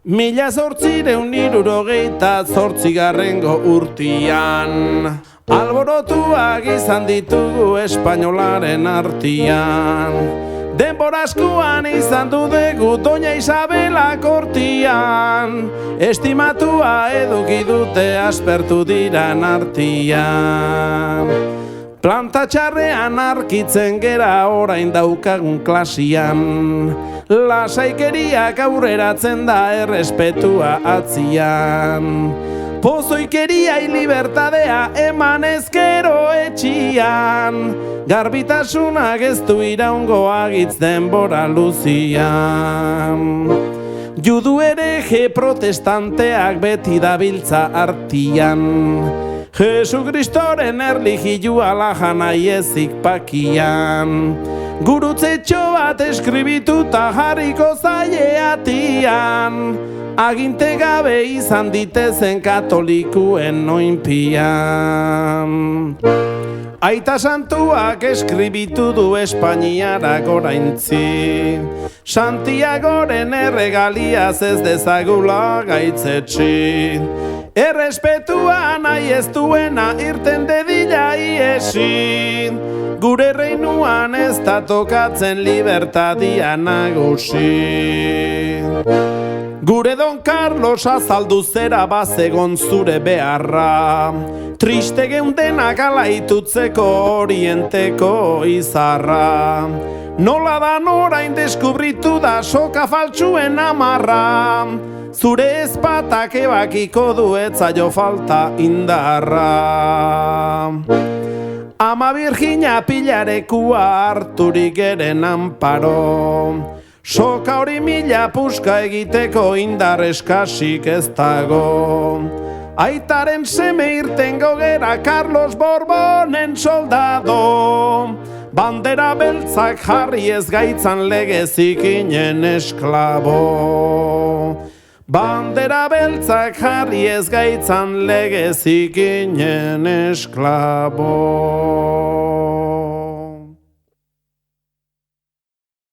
1868 urtian, alborotuak izan ditugu espainolaren artian. Denbora askoan izan dugu Doña Isabela kortian, estimatua eduki dute aspertu diran artian. Planta txarrean arkitzen gera orain daukagun klasian, lasaikeriak aurreratzen da errespetua atzian. Pozoikeria libertadea eman ezkero etxian, garbitasunak ez du iraungo agitz denbora luzian. Judu hereje protestanteak beti dabiltza artian, Jesu Kristoren erlijioa lajan aiezik pakian. Gurutzetxo bat eskribituta jarriko zaieatian, aginte gabe izan ditezen katolikuen oinpian. Aita santuak eskribitu du Espainiarak oraintzi, Santiagoren erregaliaz ez dezagula gaitzetsi. Errespetua nahi ez duena irten dedila iesi, gure reinuan ez da tokatzen libertadia nagusi. Gure Don Carlos azaldu zera bazegon zure beharra, triste geundenak alaitutzeko orienteko izarra. Nola da norain deskubritu da soka faltsuen amarra, zure ezpatak ebakiko duetzaio falta indarra. Ama Virginia pilarekua harturik eren anparo, soka hori mila puska egiteko indar eskasik ez dago. Aitaren seme irtengo gera Carlos Borbonen soldado, bandera beltzak jarri ez gaitzan legez ikinen esklabo. Bandera beltzak jarri ez gaitzan legez ikinen esklabo.